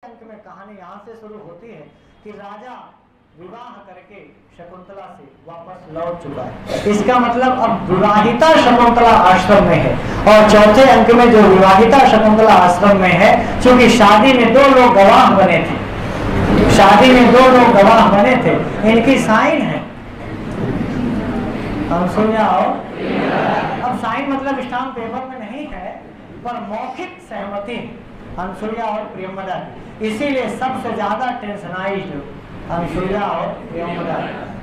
अंक में कहानी यहाँ से शुरू होती है कि राजा विवाह करके शकुंतला से वापस लौट चुका है। इसका मतलब अब विवाहिता शकुंतला आश्रम में है। और चौथे अंक में जो विवाहिता शकुंतला आश्रम में है, क्योंकि शादी में दो लोग गवाह बने थे, शादी में दो लोग गवाह बने थे, इनकी साइन है। हम सुन जाओ, अब साइन मतलब स्टाम्प पेपर में नहीं है, पर मौखिक सहमति अनुसुईया और प्रियंवदा। इसीलिए सबसे ज्यादा टेंशनाइज्ड अनुसुईया और प्रियंवदा।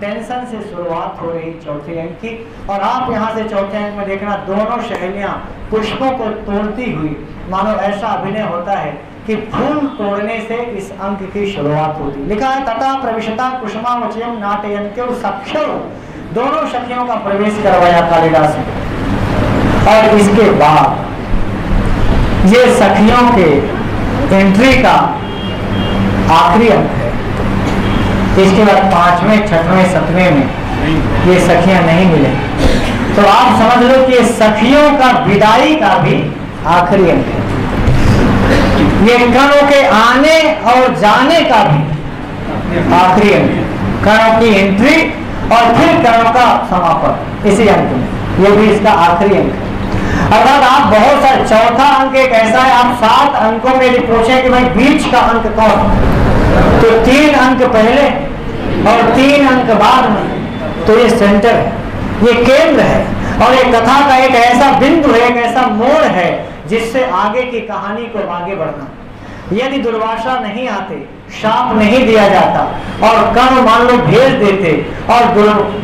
टेंशन से शुरुआत हो रही चौथे अंक की। और आप यहाँ से चौथे अंक में देखना, दोनों सहेलियां पुष्पों को तोड़ती हुई, मानो ऐसा अभिनय होता है कि फूल तोड़ने से इस अंक की शुरुआत होती। लिखा है तथा प्रविशता कुसुमावचयम नाटयन्त्यो सख्यो। दोनों सखियों का प्रवेश करवाया कालिदास ने। और इसके बाद ये सखियों के एंट्री का आखिरी अंक है। इसके बाद 5वें, 6वें, 7वें में ये सखियां नहीं मिले, तो आप समझ लो कि ये सखियों का विदाई का भी आखिरी अंक है। ये कणों के आने और जाने का भी आखिरी अंक है। कणों की एंट्री और फिर कणों का समापन इसी अंक में, ये भी इसका आखिरी अंक है। अगर आप बहुत सारे, चौथा अंक एक ऐसा है, आप 7 अंकों में यदि पूछे कि भाई बीच का अंक कौन, तो 3 अंक पहले और 3 अंक बाद में, तो ये सेंटर है, ये केंद्र है। और ये कथा का एक ऐसा बिंदु है, एक ऐसा मोड़ है जिससे आगे की कहानी को आगे बढ़ना। यदि दुर्वासा नहीं आते, शाप नहीं दिया जाता और कर्ण मान लो भेज देते और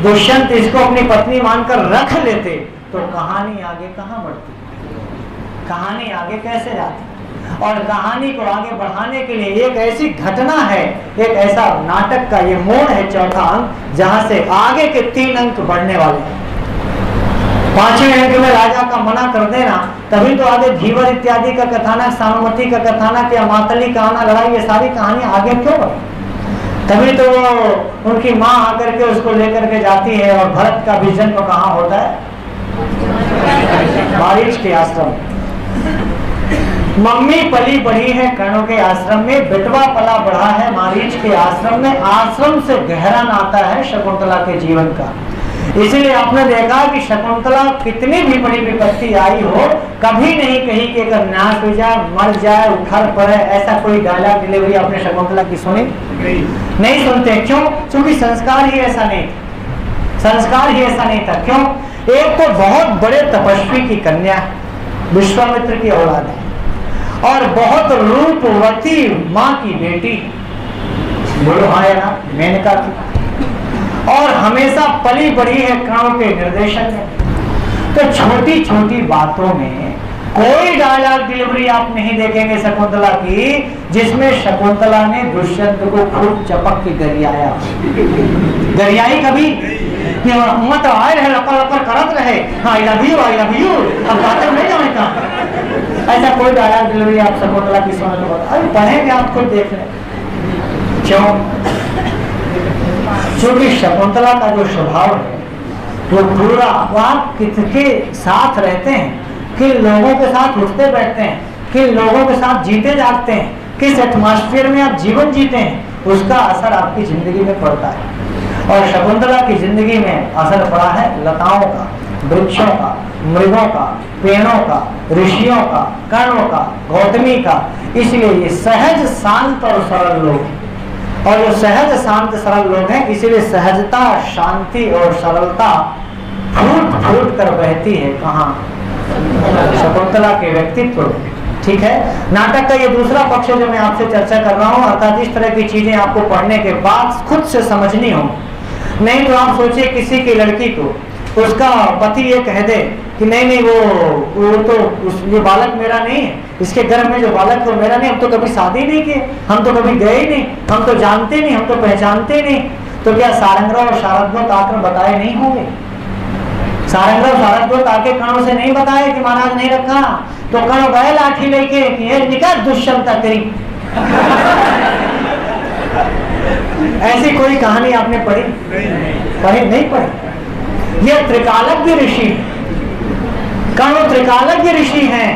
दुष्यंत इसको अपनी पत्नी मानकर रख लेते, तो कहानी आगे कहाँ बढ़ती, कहानी आगे कैसे जाती। और कहानी को आगे बढ़ाने के लिए एक ऐसी घटना है, एक ऐसा नाटक का ये मोड़ है चौथा अंक, जहां से आगे के 3 अंक बढ़ने वाले हैं। 5वें अंक में राजा का मना कर देना, तभी तो आगे धीवर इत्यादि का कथानक, सानुमति का कथानक या मातली का आना, लड़ाई, ये सारी कहानी आगे क्यों बढ़ी। तभी तो वो उनकी माँ आकर के उसको लेकर के जाती है। और भरत का भी जन्म कहाँ होता है, मारीच के आश्रम। मम्मी पली बढ़ी है कर्णों के आश्रम में, बेटवा पला बढ़ा है मारीच के आश्रम में। आश्रम से गहरा नाता है शकुंतला के जीवन का। इसीलिए आपने देखा कि शकुंतला कितनी भी बड़ी विपत्ति आई हो, कभी नहीं कही कि अगर नाश हो जाए, मर जाए, उखड़ पड़े, ऐसा कोई डायलॉग डिलीवरी आपने शकुंतला की सुनी? नहीं सुनते। क्यों? क्योंकि संस्कार ही ऐसा नहीं था, संस्कार ही ऐसा नहीं था। क्यों? एक तो बहुत बड़े तपस्वी की कन्या, विश्वामित्र की औलाद है, और बहुत रूपवती माँ की बेटी, बोलो हाँ या ना, मेनका की, और हमेशा पली बढ़ी है कर्णों के निर्देशन में। तो छोटी छोटी बातों में कोई डायलॉग डिलीवरी आप नहीं देखेंगे शकुंतला की जिसमें शकुंतला ने दुष्यंत को खूब चपक के गरियाया। गरियाई कभी मत आए रहे, लपर लपर करत रहे, I love you, I love you, अब बातें नहीं जाने का, ऐसा कोई डायलॉग डिलीवरी आप शकुंतला की सुने तो अरे पढ़ेंगे, आप खुद देख लें। क्यों? क्योंकि शकुंतला का जो स्वभाव है वो पूरा, वहाँ किसके साथ रहते हैं, किन लोगों के साथ उठते बैठते हैं, किन लोगों के साथ जीते जागते हैं, किस एटमॉस्फेयर में आप जीवन जीते हैं, उसका असर आपकी जिंदगी में पड़ता है। और शकुंतला की जिंदगी में असर पड़ा है लताओं का, वृक्षों का, मृगों का, पेड़ों का, ऋषियों का, कर्णों का, गौतमी का। इसलिए ये सहज, शांत और सरल लोग हैं। और जो सहज, शांत, सरल लोग हैं, इसीलिए सहजता, शांति और सरलता फूट फूट कर बहती है कहाँ, शकुंतला के व्यक्तित्व। ठीक है, नाटक का ये दूसरा पक्ष जो मैं आपसे चर्चा कर रहा हूँ, अर्थात इस तरह की चीजें आपको पढ़ने के बाद खुद से समझनी हो। नहीं तो आप सोचिए किसी की लड़की को उसका पति ये कह दे कि नहीं नहीं वो तो ये बालक मेरा नहीं है, इसके गर्भ में जो बालक है वो मेरा नहीं, हम तो कभी शादी नहीं किए, हम तो कभी गए ही नहीं, हम तो जानते नहीं, हम तो पहचानते नहीं। तो क्या सारंगराव और शारदत्त आकर बताए नहीं होंगे? सारंगराव शारदत्त आके कर्णों से नहीं बताए कि महाराज नहीं रखा, तो कर्ण गए लाठी लेके कि निकाल दुष्यंत तेरी। ऐसी कोई कहानी आपने पढ़ी? पढ़ी नहीं पढ़ी। ये त्रिकालज्ञ ऋषि, कर्ण त्रिकालज्ञ ऋषि हैं,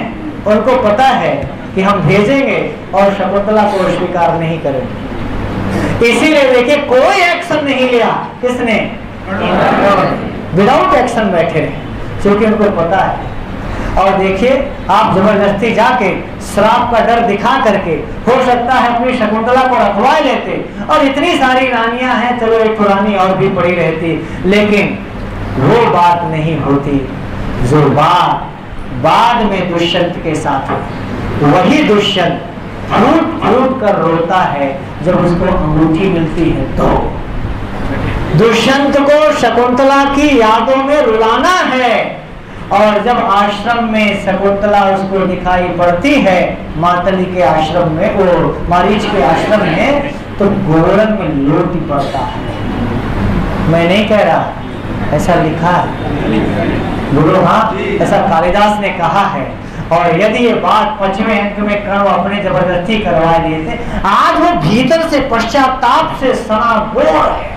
उनको पता है कि हम भेजेंगे और शकुंतला को स्वीकार नहीं करेंगे। इसीलिए देखिए कोई एक्शन नहीं लिया, किसने? विदाउट एक्शन बैठे रहे, क्योंकि उनको पता है। और देखिए आप जबरदस्ती जाके श्राप का डर दिखा करके हो सकता है अपनी शकुंतला को रखवा लेते, और इतनी सारी रानियां हैं, चलो एक पुरानी और भी पड़ी रहती, लेकिन वो बात नहीं होती जो बात बाद में दुष्यंत के साथ हुई। वही दुष्यंत फूट फूट कर रोता है जब उसको अंगूठी मिलती है। तो दुष्यंत को शकुंतला की यादों में रुलाना है, और जब आश्रम में शकुंतला उसको दिखाई पड़ती है, मातली के आश्रम में, वो मारीच के आश्रम में, तो गोवर्धन में लोटी पड़ता है। मैं नहीं कह रहा, ऐसा लिखा है गुरु, हाँ ऐसा कालिदास ने कहा है। और यदि ये बात 5वें अंक में कर्ण अपने जबरदस्ती करवा लिए थे, आज वो भीतर से पश्चाताप से सनागोर है,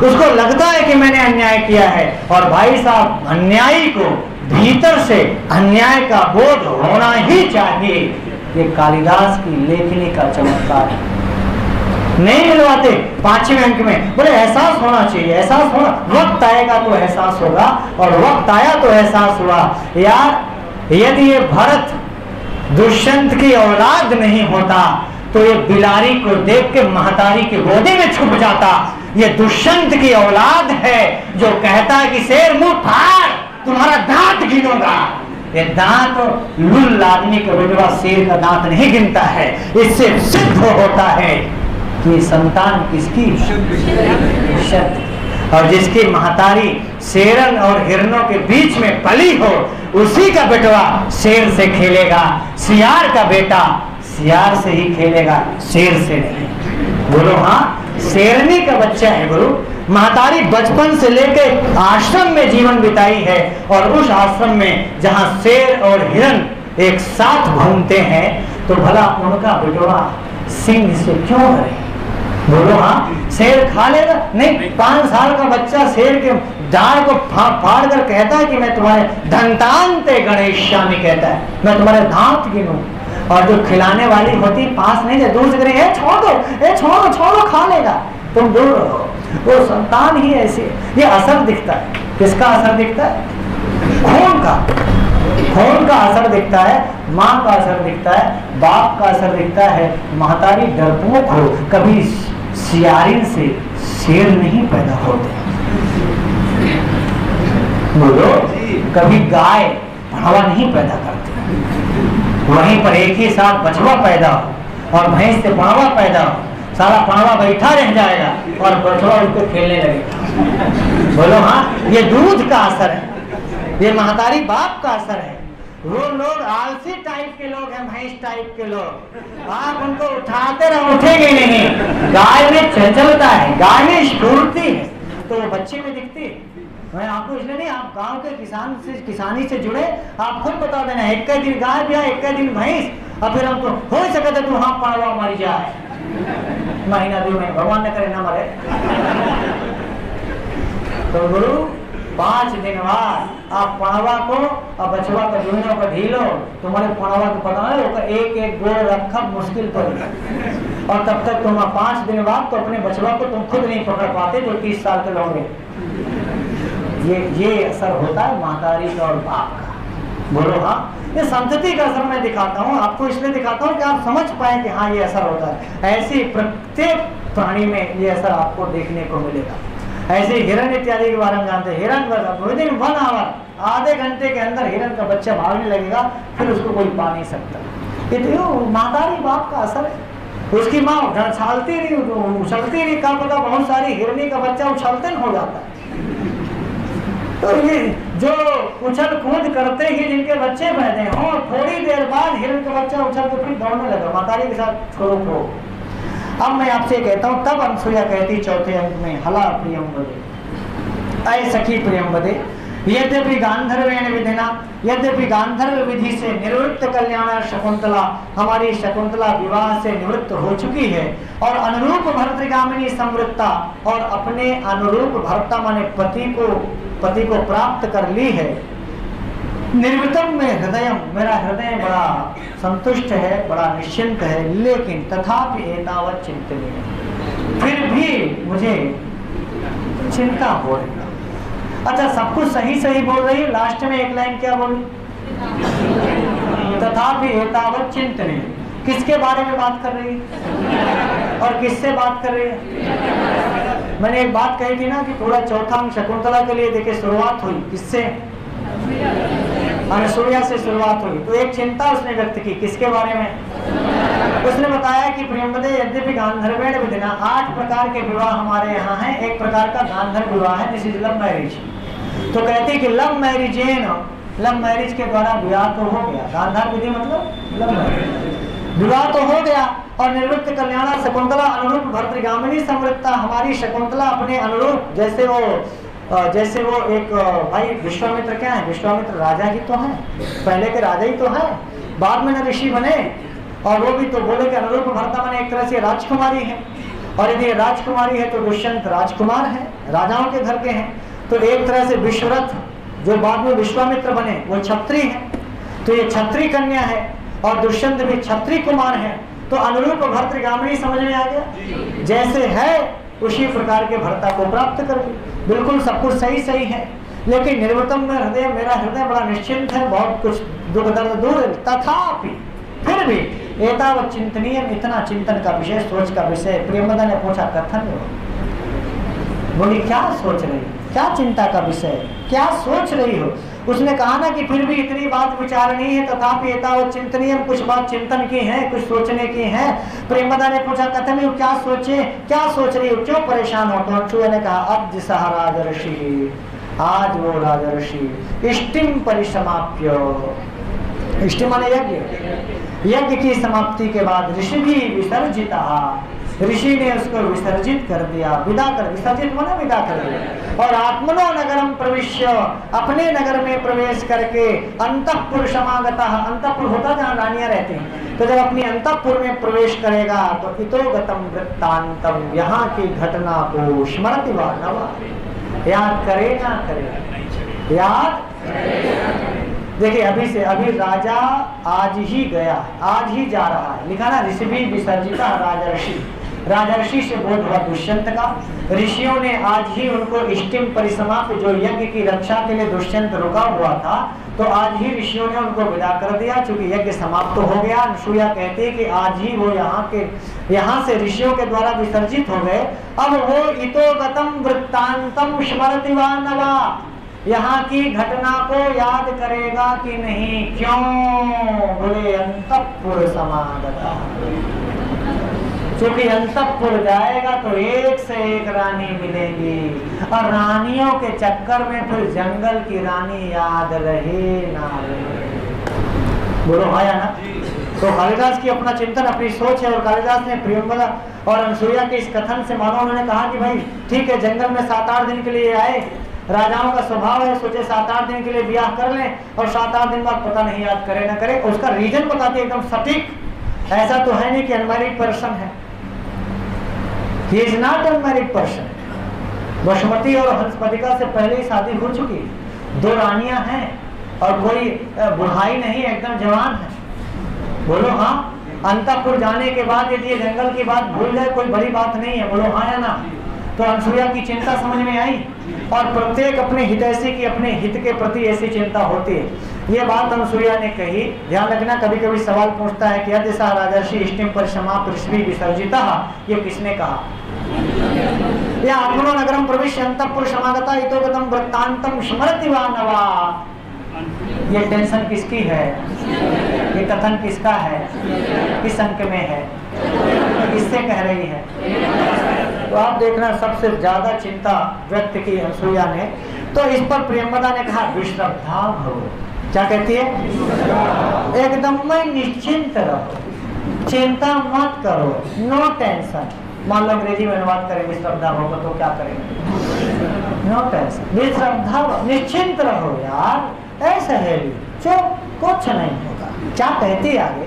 उसको लगता है कि मैंने अन्याय किया है। और भाई साहब, अन्यायी को भीतर से अन्याय का बोध होना ही चाहिए। ये कालिदास की लेखनी का चमत्कार है। नहीं मिलवाते 5वें अंक में, बोले एहसास होना चाहिए, एहसास होना, वक्त आएगा तो एहसास होगा, और वक्त आया तो एहसास हुआ। यार यदि ये भरत दुष्यंत की औलाद नहीं होता तो ये बिलारी को देख के महतारी की गोदी में छुप जाता। ये दुष्यंत की औलाद है जो कहता है कि शेर मुंह फाड़, तुम्हारा दांत गिनूंगा। ये दांत लुल आदमी का बेटवा शेर का दांत नहीं गिनता है। इससे सिद्ध होता है कि संतान किसकी? दुष्यंत। और जिसकी महतारी शेरन और हिरणों के बीच में पली हो, उसी का बेटवा शेर से खेलेगा। सियार का बेटा सियार से ही खेलेगा, शेर से नहीं। बोलो हाँ, शेरनी का बच्चा है गुरु। महतारी बचपन से लेकर आश्रम में जीवन बिताई है, और उस आश्रम में जहाँ शेर और हिरण एक साथ घूमते हैं, तो भला उनका बेटवा सिंह से क्यों डरे? बोलो हाँ, शेर खा लेगा? नहीं, 5 साल का बच्चा शेर के दाढ़ को फाड़ कर कहता है कि मैं तुम्हारे दंतांते गणेशामि, कहता है मैं तुम्हारे दांत गिनूं। और जो खिलाने वाली होती पास नहीं, दूर से करेंगे छोड़ दो, छोड़ दो, खा लेगा, तुम दूर रहो। वो संतान ही ऐसी। ये असर दिखता है, किसका असर दिखता है? खून का। खून का असर दिखता है, माँ का असर दिखता है, बाप का असर दिखता है। महतारी डरपोक हो, कभी सियारिन से शेर नहीं पैदा होते। बोलो, कभी गाय बढ़ावा नहीं पैदा करती। वहीं पर एक ही साथ बछवा पैदा हो और भैंस से पावा पैदा हो, सारा पावा बैठा रह जाएगा और बछवा उसको खेलने लगेगा। बोलो हाँ, ये दूध का असर है, ये महतारी बाप का असर है। वो लोग आलसी टाइप के लोग हैं, भैंस टाइप के लोग, आप उनको उठाते रहो उठेंगे नहीं। गाय में चंचलता है, गाय में स्फूर्ति है, तो वो बच्चे में दिखती है। मैं आपको इसलिए नहीं, आप गांव के किसान से, किसानी से जुड़े, आप खुद बता देना, एक दिन गाय भी आए, एक दिन भैंस, और फिर हमको हो सके तो वहां पड़वा मरी जाए, महीना 2 महीने, भगवान न करे ना मरे। तो गुरु 5 दिन बाद आप पड़वा को और बछवा को दोनों को ढीलो, तुम्हारे पड़वा को पता है एक गोड़ रखा मुश्किल पर, और तब तक तुम 5 दिन बाद तो अपने बछवा को तुम खुद नहीं पकड़ पाते जो 30 साल के लोग हैं। ये असर होता है महतारी का और बाप का। बोलो हाँ, ये संतति का असर मैं दिखाता हूँ आपको, इसलिए दिखाता हूँ कि आप समझ पाए कि हाँ ये असर होता है। ऐसी प्रत्येक प्राणी में ये असर आपको देखने को मिलेगा। ऐसे हिरण इत्यादि के बारे में जानते हैं। हिरण विदिन 1 आवर, आधे घंटे के अंदर हिरण का बच्चा भागने लगेगा, फिर उसको कोई पा नहीं सकता। ये तो महतारी बाप का असर है। उसकी माँ उछलती नहीं, उछलती नहीं, क्या पता बहुत सारी हिरनी का बच्चा उछलते हो जाता है। तो ये जो उछल कूद करते ही जिनके बच्चे पैदा हों, थोड़ी देर बाद हिरण का बच्चा उछल के फिर दौड़ने लगा, महतारी के साथ छोड़ो खो। अब मैं आपसे कहता हूँ, तब अनसुईया कहती 4थे अंक में, हला प्रियम वदे, अय सखी प्रियम वदे, यद्यपि गांधर्वेण विधिना, यद्यपि गांधर्व विधि से निवृत्त कल्याण शकुंतला, हमारी शकुंतला विवाह से निवृत्त हो चुकी है, और अनुरूप भर्तृगामिनी समृत्ता, और अपने अनुरूप भर्ता माने पति को प्राप्त कर ली है। निर्वृतम में हृदय, मेरा हृदय बड़ा संतुष्ट है, बड़ा निश्चिंत है, लेकिन तथापि एतावत चिंतनीय, फिर भी मुझे चिंता हो रही है। अच्छा, सब कुछ सही सही बोल रही है, लास्ट में एक लाइन क्या बोली? तथापि एतावत चिंतनीय। किसके बारे में बात कर रही है और किससे बात कर रही है? मैंने एक बात कही थी ना कि पूरा चौथा अंग शकुंतला के लिए देखिए शुरुआत हुई किससे? अनसुईया से शुरुआत हुई। तो एक चिंता उसने व्यक्त की, किसके बारे में? उसने बताया कि प्रियंवदे यद्यपि गांधर्वेण विधिना 8 प्रकार के विवाह हमारे यहाँ हैं, एक प्रकार का गांधर्व विवाह है, दिस इज लव मैरिज। तो कहते कि लव मैरिज के द्वारा विवाह तो हो गया, गांधार विधि मतलब लव मैरिज, विवाह तो हो गया। और निवृत्त कल्याणा शकुंतला अनुरूप भर्तृगामिनी समृद्धता, हमारी शकुंतला अपने अनुरूप, जैसे वो एक भाई विश्वामित्र क्या है? विश्वामित्र राजा ही तो है, पहले के राजा ही तो है, बाद में न ऋषि बने, और वो भी तो बोले कि अनुरूप भर्ता बने, एक तरह से राजकुमारी है, और यदि राजकुमारी है तो दुष्यंत राजकुमार है, राजाओं के घर के हैं। तो एक तरह से विश्वरथ जो बाद में विश्वामित्र बने वो क्षत्रिय है, तो ये क्षत्रिय कन्या है, और दुष्यंत भी क्षत्रिय कुमार है। तो अनुरूप भर्तृगामिनी समझ में आ गया, जैसे है उसी प्रकार के भर्ता को प्राप्त करें। बिल्कुल सब कुछ सही सही है, लेकिन निर्वृतम में हृदय, मेरा हृदय बड़ा निश्चिंत है, बहुत कुछ दुख दर्द दूर है, तथापि फिर भी एतावत चिंतनीय, इतना चिंतन का विषय, सोच का विषय। प्रियंवदा ने पूछा कथन बोली क्या सोच रही, क्या चिंता का विषय, क्या सोच रही हो? उसने कहा ना कि फिर भी इतनी बात विचारनी है, तथापि एतावत चिंतनीय, कुछ बात चिंतन की है, कुछ सोचने की है। प्रेमदा ने पूछा कथन क्या सोचे, क्या सोच रही हो, क्यों परेशान हो? तो अनसुया ने कहा अब सह राजर्षि, आज वो राजर्षि इष्टिम परिसमाप्य, इष्टि माने यज्ञ, यज्ञ की समाप्ति के बाद ऋषि भी विसर्जिता, ऋषि ने उसको विसर्जित कर दिया, विदा कर, विसर्जित माने विदा कर दिया। और आत्मनो नगरम प्रविश्य, अपने नगर में प्रवेश करके अंतःपुर समागता, अंतःपुर होता जहाँ रानियां रहती हैं, तो जब अपनी अंतःपुर में प्रवेश करेगा तो इतोगतम वृत्तांतम, यहाँ की घटना को स्मरति वा न वा, याद करे ना करे, याद। देखिए अभी राजा आज ही गया, आज ही जा रहा है, लिखा ना ऋषि भी विसर्जिता राजर्षि, राजर्षि से बोध हुआ दुष्यंत का। ऋषियों ने आज ही उनको इष्टिम परिसमाप्त, जो यज्ञ की रक्षा के लिए दुष्यंत रुका हुआ था, तो आज ही ऋषियों ने उनको विदा कर दिया, क्योंकि यज्ञ समाप्त हो गया। अनसुया कहती है कि आज ही वो यहाँ से ऋषियों के द्वारा विसर्जित हो गए। अब वो इतोगतम वृत्तांतम स्मरति वा न वा, यहाँ की घटना को याद करेगा कि नहीं, क्यों? बोले अंतःपुर समागता, क्योंकि अंतःपुर जाएगा तो एक से एक रानी मिलेंगी, और रानियों के चक्कर में फिर जंगल की रानी याद रहे ना रहे। बोलो आया ना? तो कालिदास की अपना चिंतन, अपनी सोच है, और कालिदास ने प्रियंवदा और अनसुया के इस कथन से मानो उन्होंने कहा कि भाई ठीक है, जंगल में 7-8 दिन के लिए आए, राजाओं का स्वभाव है, सोचे 7-8 दिन के लिए ब्याह कर लें, और 7-8 दिन बाद पता नहीं याद करे ना करे। उसका रीजन बताते एकदम सटीक, ऐसा तो है नहीं कि अनमैरिड पर्सन है, he is not unmarried person. Vasumati और हंसपतिका से पहले ही शादी हो चुकी, 2 रानियां हैं, और कोई बुढ़ाई नहीं, एकदम जवान है। बोलो हाँ। अंतःपुर जाने के बाद यदि ये जंगल की बात भूल जाए कोई बड़ी बात नहीं है, बोलो हाँ या ना? तो अनसुया की चिंता समझ में आई, और प्रत्येक अपने हितैषी की, अपने हित के प्रति ऐसी चिंता होती है। ये बात अनसुया ने कही। ध्यान रखना, कभी कभी सवाल पूछता है कि यदि सा राजर्षि इष्टिम परिसमाप्त ऋषि विसर्जिता, ये किसने कहा? या आत्मनो नगरम प्रविश्य अंतःपुर समागता इतोगतम वृत्तांतम स्मरति वा न वा। ये टेंशन किसकी है? ये कथन किसका है? किस अंक में है? किससे कह रही है? तो आप देखना, सबसे ज्यादा चिंता व्यक्त की अनसुया ने। तो इस पर प्रियंवदा ने कहा विश्रद्धा भव। क्या कहती है? एकदम में निश्चिंत रहो, चिंता मत करो, नो टेंशन। मान लो अंग्रेजी में अनुवाद करें विश्रद्धा भव तो क्या करेंगे? नो टेंशन, विश्रद्धा, निश्चिंत रहो यार, ऐसा है जो कुछ नहीं होगा। क्या कहती है आगे?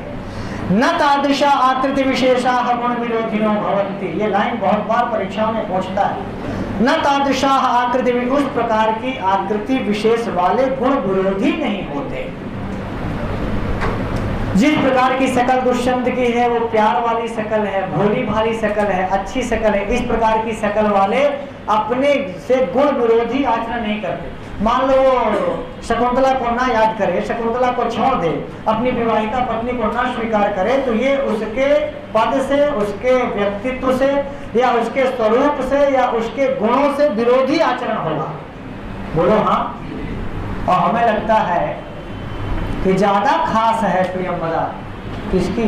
न तादृशा आकृति विशेषा गुण विरोधिनो भवन्ति। ये लाइन बहुत बार परीक्षाओं में पूछता है। न तादृशा आकृति, उस प्रकार की आकृति विशेष वाले गुण विरोधी नहीं होते। जिस प्रकार की शकल दुष्यंत की है वो प्यार वाली शकल है, भोली भाली शकल है, अच्छी शकल है, इस प्रकार की शकल वाले अपने से गुण विरोधी आचरण नहीं करते। मान लो वो शकुंतला को ना याद करे, शकुंतला को छोड़ दे, अपनी विवाहिता पत्नी को ना स्वीकार करे, तो ये उसके पद से, उसके व्यक्तित्व से या उसके स्वरूप से या उसके गुणों से विरोधी आचरण होगा। बोलो हाँ। और हमें लगता है कि ज्यादा खास है प्रियंवदा किसकी?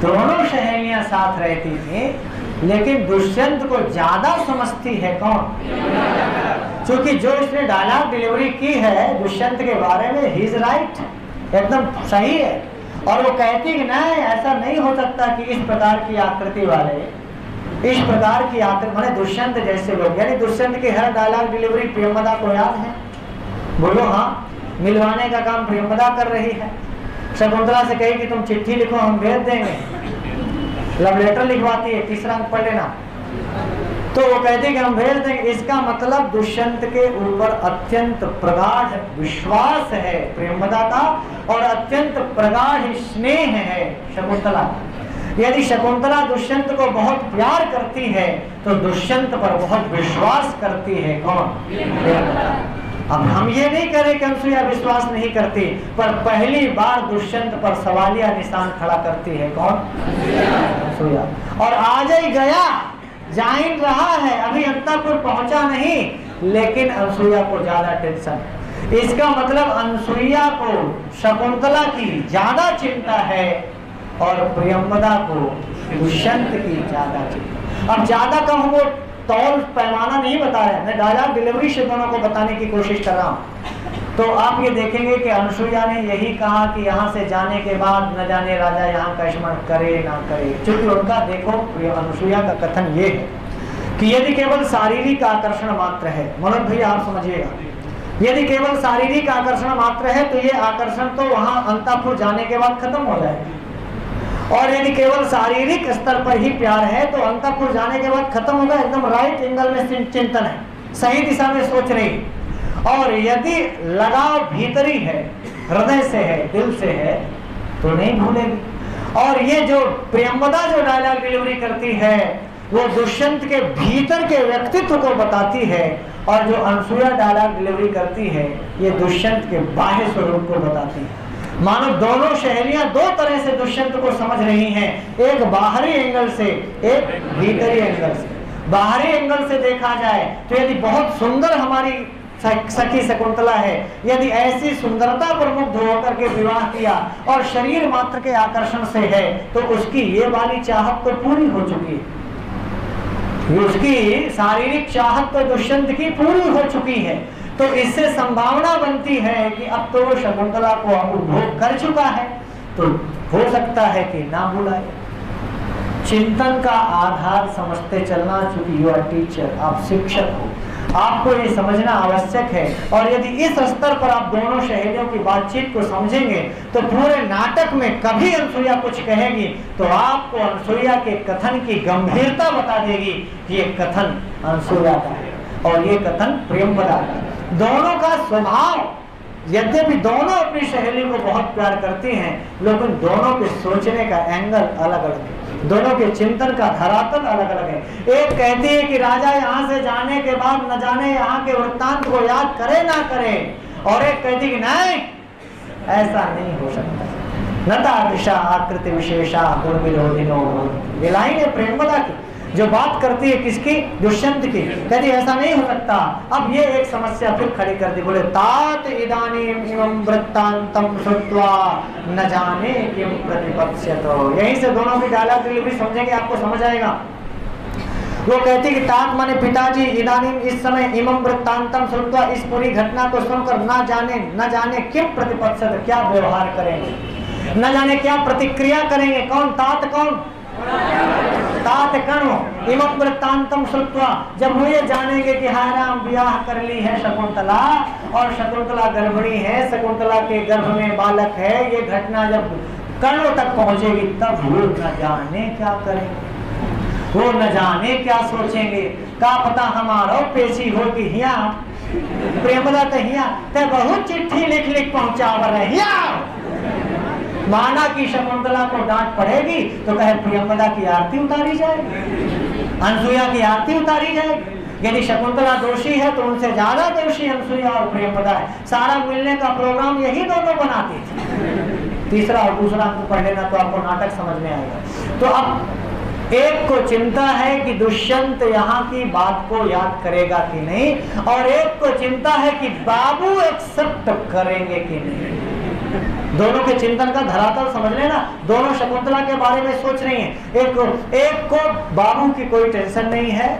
दोनों सहेलियां साथ रहती थी, लेकिन दुष्यंत को ज्यादा समझती है कौन? क्योंकि जो इसने डायलॉग डिलीवरी की है दुष्यंत के बारे में, ही इज राइट, एकदम सही है। और वो कहती कि नहीं, ऐसा नहीं हो सकता कि इस प्रकार की आकृति वाले, इस प्रकार की आकृति माने दुष्यंत जैसे लोग, यानी दुष्यंत की हर डायलॉग डिलीवरी प्रियंवदा को याद है। बोलो हाँ। मिलवाने का काम प्रियंवदा कर रही है। शकुंतला से कही कि तुम चिट्ठी लिखो, हम भेज देंगे, लव लेटर लिखवाती है, तीसरा अंक पढ़ लेना। तो वो कहती है कि हम भेज देंगे। इसका मतलब दुष्यंत के ऊपर अत्यंत प्रगाढ़ विश्वास है प्रियंवदा का, और अत्यंत प्रगाढ़ स्नेह है शकुंतला। यदि शकुंतला दुष्यंत को बहुत प्यार करती है तो दुष्यंत पर बहुत विश्वास करती है कौन? अब हम ये नहीं करें कि अनसुईया विश्वास नहीं करती, पर पहली बार दुष्यंत पर सवालिया निशान खड़ा करती है कौन? अनसुईया। और आज ही गया, जा ही रहा है, अभी अंतःपुर पहुंचा नहीं, लेकिन अनसुईया को ज्यादा टेंशन है। इसका मतलब अनसुईया को शकुंतला की ज्यादा चिंता है और प्रियंवदा को दुष्यंत की ज्यादा चिंता। अब ज्यादा का हम वो तौल पैमाना नहीं बता रहे, मैं डायलॉग डिलीवरी से दोनों को बताने की कोशिश कर रहा हूँ। तो आप ये देखेंगे कि अनसुईया ने यही कहा कि यहाँ से जाने के बाद न जाने राजा यहाँ का स्मरण करे ना करे, क्योंकि उनका देखो अनसुईया का कथन ये है कि यदि केवल शारीरिक आकर्षण मात्र है, मनोज भैया आप समझिएगा, यदि केवल शारीरिक आकर्षण मात्र है तो ये आकर्षण तो वहाँ अंतःपुर जाने के बाद खत्म हो जाएगा। और यदि केवल शारीरिक स्तर पर ही प्यार है तो अंतःपुर जाने के बाद खत्म होगा। एकदम राइट एंगल में चिंतन है, सही दिशा में सोच रही। और यदि लगाव भीतरी है, हृदय से है, दिल से है, तो नहीं भूलेगी। और ये जो प्रियंवदा जो डायलॉग डिलीवरी करती है वो दुष्यंत के भीतर के व्यक्तित्व को बताती है, और जो अनसुईया डायलॉग डिलीवरी करती है ये दुष्यंत के बाह्य स्वरूप को बताती है। मानो दोनों सहेलियां दो तरह से दुष्यंत को समझ रही हैं, एक बाहरी एंगल से, एक भीतरी एंगल से। बाहरी एंगल से देखा जाए तो यदि बहुत सुंदर हमारी सखी शकुंतला है, यदि ऐसी सुंदरता पर मुग्ध होकर के विवाह किया और शरीर मात्र के आकर्षण से है, तो उसकी ये वाली चाहत तो पूरी हो चुकी है, उसकी शारीरिक चाहत तो दुष्यंत की पूरी हो चुकी है। तो इससे संभावना बनती है कि अब तो वो शकुंतला को उपभोग कर चुका है, तो हो सकता है कि ना बुलाए। चिंतन का आधार समझते चलना, चूंकि यू आर टीचर, आप शिक्षक हो, आपको ये समझना आवश्यक है। और यदि इस स्तर पर आप दोनों सहेलियों की बातचीत को समझेंगे तो पूरे नाटक में कभी अनसुईया कुछ कहेगी तो आपको अनसुईया के कथन की गंभीरता बता देगी कि ये कथन अनसुईया का है और ये कथन प्रियंवदा का है। दोनों का स्वभाव, यद्यपि दोनों अपनी सहेली को बहुत प्यार करती हैं, लेकिन दोनों के सोचने का एंगल अलग अलग है, दोनों के चिंतन का धरातल अलग अलग है। एक कहती है कि राजा यहाँ से जाने के बाद न जाने यहाँ के वृत्तांत को याद करे ना करे, और एक कहती है कि नहीं, ऐसा नहीं हो सकता। न तादृशा आकृति विशेषा गुण विरोधिनो। ये लाइन है प्रियंवदा की, जो बात करती है किसकी? दुष्यंत की। कहती ऐसा नहीं हो सकता। अब ये एक समस्या फिर खड़ी कर दी, बोले तात इदानीम इमं वृत्तांतम श्रुत्वा न जाने किम प्रतिपत्स्यतो। यहीं से दोनों की डायलॉग डिलीवरी समझेंगे, आपको समझ आएगा। वो कहती कि तात माने पिताजी, इदानीम इस समय, इमं वृत्तांतम श्रुत्वा इस पूरी घटना को सुनकर न जाने किम प्रतिपत्स्यतो, क्या व्यवहार करेंगे, न जाने क्या प्रतिक्रिया करेंगे। कौन? तात कौन? तात कणो इमं वृत्तांतम श्रुत्वा, जब वो ये जानेंगे कि हाय राम ब्याह कर ली है शकुंतला और शकुंतला गर्भिणी है, शकुंतला के गर्भ में बालक है, ये घटना जब कर्णों तक पहुंचेगी तब वो न जाने क्या करेंगे, वो न जाने क्या सोचेंगे। का पता हमारो पेशी हो कि हिया प्रेमदा तहिया ते बहुत चिट्ठी लिख लिख पहुंचावर हिया। माना कि शकुंतला को डांट पड़ेगी तो कहे प्रियंवदा की आरती उतारी जाएगी, अनसुईया की आरती उतारी जाएगी। यदि शकुंतला दोषी है तो उनसे ज्यादा दोषी अनसुईया और प्रियंवदा है। सारा मिलने का प्रोग्राम यही दोनों बनाती थी। तीसरा और दूसरा अंक पढ़ लेना तो आपको नाटक समझ में आएगा। तो अब एक को चिंता है कि दुष्यंत यहाँ की बात को याद करेगा कि नहीं, और एक को चिंता है कि बाबू एक्सेप्ट करेंगे कि नहीं। दोनों के चिंतन का धरातल समझ लेना। दोनों शकुंतला के बारे में सोच रही हैं। एक को बाबू की कोई टेंशन नहीं है,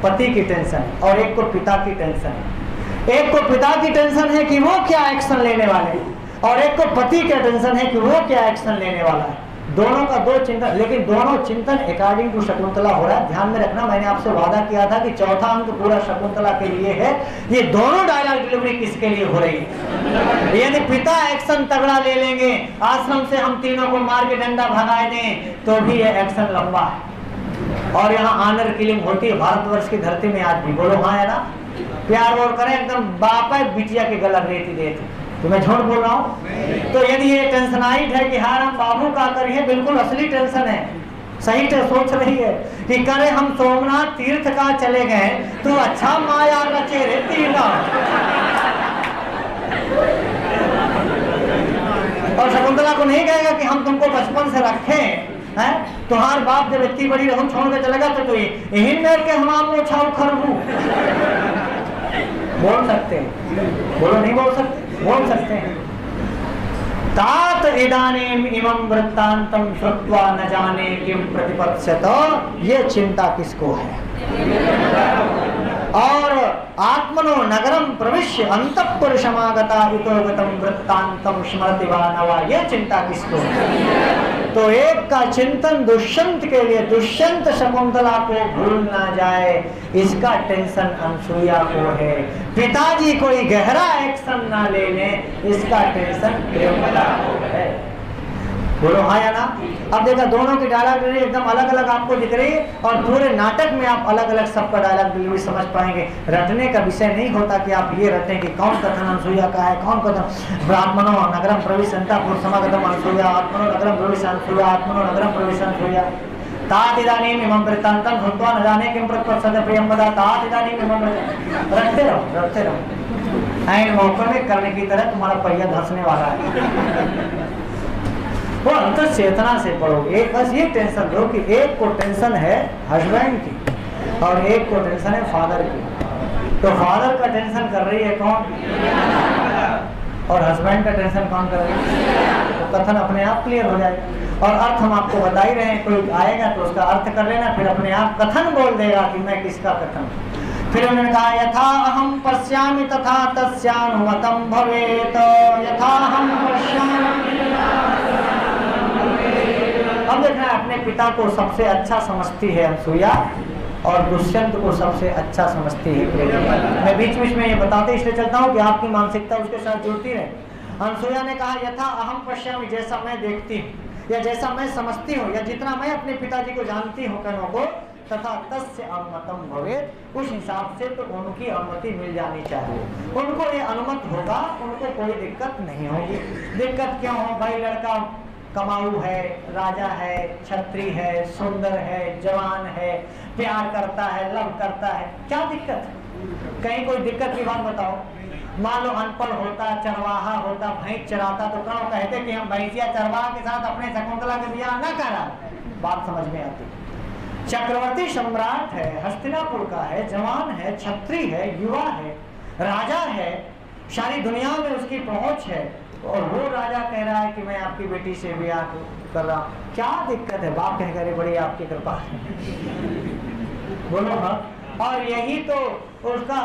पति की टेंशन है, और एक को पिता की टेंशन है। एक को पिता की टेंशन है कि वो क्या एक्शन लेने वाले हैं, और एक को पति का टेंशन है कि वो क्या एक्शन लेने वाला है। दोनों का दो चिंतन, लेकिन दोनों चिंतन अकॉर्डिंग टू शकुंतला हो रहा है। ध्यान में रखना, मैंने आपसे वादा किया था कि चौथा अंक पूरा शकुंतला के लिए है। ये दोनों डायलॉग डिलीवरी किसके लिए हो रही है? यदि पिता एक्शन तगड़ा ले लेंगे, आश्रम से हम तीनों को मार के डंडा भगाए दें, तो भी ये एक्शन लंबा है। और यहाँ ऑनर किलिंग होती है भारतवर्ष की धरती में आज भी। बोलो हाँ है ना? प्यार और करें एकदम बापा बिटिया के गला रेती देते। तो मैं झूठ बोल रहा हूँ? तो यदि ये टेंशनाइट है कि हाँ हम बाबू का करिए, बिल्कुल असली टेंशन है, सही सोच रही है कि करे हम सोमनाथ तीर्थ का चले गए तो अच्छा माया रचे रहती ना। और शकुंतला को नहीं कहेगा कि हम तुमको बचपन से रखें है, तुम्हार बाप जब इतनी बड़ी रहूं छोड़ के चलेगा तो यही मेर के हम छाऊ खरबू। बोल सकते हैं? बोलो नहीं बोल सकते? बोल सकते हैं। तात इदानीम इमं वृत्तांतम श्रुत्वा न जाने किम प्रतिपत्स्यत। ये चिंता किसको है? और आत्मनो नगरम प्रविश्य अंतःपुर समागता हितोगतम वृत्तांतम स्मृति वा न वा। ये चिंता किसको है? तो एक का चिंतन दुष्यंत के लिए, दुष्यंत शकुंतला को भूल ना जाए, इसका टेंशन अनसुईया को है। पिताजी कोई गहरा एक्शन ना ले लें, इसका टेंशन प्रियंवदा को है। बोलो हाँ या ना? अब देखा दोनों की डायलॉग डिलीवरी एकदम अलग अलग आपको दिख रही है, और पूरे नाटक में आप अलग अलग सबका डायलॉग डिलीवरी समझ पाएंगे। रटने का विषय नहीं होता कि आप ये रटें कि कौन कथन अनसुईया का है, कौन कथन ब्राह्मणों नगरम प्रविश अंतःपुर समागतम अनसुईया, आत्मनो नगरम प्रविश अनसुईया, आत्मनो नगरम प्रविश अनसुईया। तात इदानीम इमं वृत्तांतम श्रुत्वा न जाने किम प्रतिपत्स्यत प्रियंवदा। तात इदानीम इमं वृत्तांतम। रटते रहो, रटते रहो। ऐन मौके में करने की तरह तुम्हारा पहिया धंसने वाला है। वो अंतर चेतना से पढ़ो। एक बस ये टेंशन लो कि एक को टेंशन है हस्बैंड की और एक को टेंशन है फादर की। तो फादर का टेंशन कर रही है कौन? और हस्बैंड का टेंशन कौन कर रही है? तो कथन अपने आप क्लियर हो जाएगा। और अर्थ हम आपको बता ही रहे हैं, कोई आएगा तो उसका अर्थ कर लेना, फिर अपने आप कथन बोल देगा कि मैं किसका कथन। फिर उन्होंने कहा यथा अहम पश्यामि तथा तस्यानुमतं भवेत्। यथा हम पश्यामि। अब देखना, अपने पिता को सबसे अच्छा समझती है अनसुईया और दुष्यंत को सबसे अच्छा समझती है। मैं बीच बीच में ये बताते इसलिए चलता हूँ कि आपकी मानसिकता उसके साथ जुड़ती रहे। अनसुईया ने कहा यथा अहम पश्यामि, जैसा मैं देखती हूँ या जैसा मैं समझती हूँ या जितना मैं अपने पिताजी को जानती हूँ कनों को, तथा तस्य अनुमतम भवेत्, उस हिसाब से तो उनकी अनुमति मिल जानी चाहिए। उनको ये अनुमत होगा, उनको कोई दिक्कत नहीं होगी। दिक्कत क्यों हो भाई? लड़का कमाऊ है, राजा है, छत्री है, सुंदर है, जवान है, प्यार करता है, लव करता है, क्या दिक्कत? कहीं कोई दिक्कत की बात बताओ। मान लो अनपढ़ होता, चरवाहा होता, भैंस चराता तो कौन कहते कि हम भैंसिया चरवाहा के साथ अपने शकुंतला के ब्याह न करा। बात समझ में आती। चक्रवर्ती सम्राट है, हस्तिनापुर का है, जवान है, छत्री है, युवा है, राजा है, सारी दुनिया में उसकी पहुंच है, और वो राजा कह रहा है कि मैं आपकी बेटी से ब्याह कर रहा हूँ, क्या दिक्कत है? बाप कह करे बड़ी आपकी कृपा है। बोलो हाँ। और यही तो उसका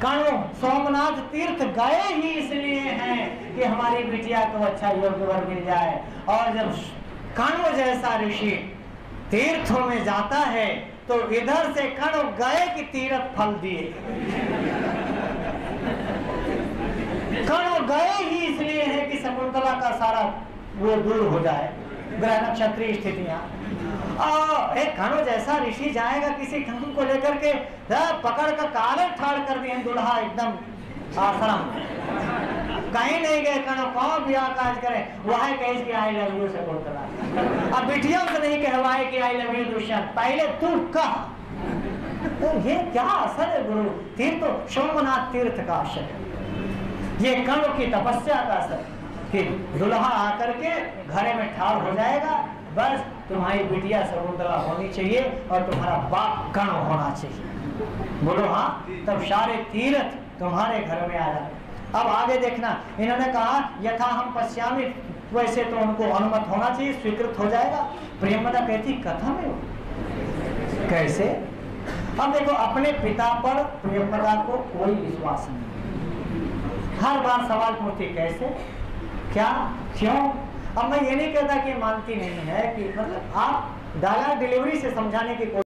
कणो सोमनाथ तीर्थ गए ही इसलिए हैं कि हमारी बिटिया को अच्छा योग्य वर मिल जाए। और जब कणो जैसा ऋषि तीर्थों में जाता है तो इधर से कणो गए कि तीर्थ फल दिए। कणो गए ही इसलिए है कि शकुंतला का सारा वो दूर हो जाए, ग्रह नक्षत्रीय स्थितियां। और एक घनो जैसा ऋषि जाएगा किसी खंड को लेकर के, पकड़ कर काले ठाड़ कर दिए दुल्हा एकदम आश्रम, कहीं नहीं गए, कनो कौन ब्याह काज करे, वह कहे कि आई लव यू से बोलता। अब बिटियों से नहीं कहवाए कि आई लव यू दुष्यंत, पहले तू कह। तो ये क्या असर है गुरु? तीर्थ तो सोमनाथ तीर्थ का असर है, ये कर्ण की तपस्या का असर कि दुल्हा आकर के घरे में ठाड़ हो जाएगा, बस तुम्हारी बिटिया शकुंतला होनी चाहिए और तुम्हारा बाप कर्ण होना चाहिए। बोलो हाँ, तब सारे तीर्थ तुम्हारे घर में आ जाए। अब आगे देखना, इन्होंने कहा यथा हम पश्यामी, वैसे तो उनको अनुमत होना चाहिए, स्वीकृत हो जाएगा। प्रेमदा कहती कथम है, कैसे? अब देखो, अपने पिता पर प्रेमदा को कोई विश्वास नहीं, हर बार सवाल पूछती कैसे, क्या, क्यों। अब मैं ये नहीं कहता कि मानती नहीं है, कि मतलब आप डायरेक्ट डिलीवरी से समझाने की कोशिश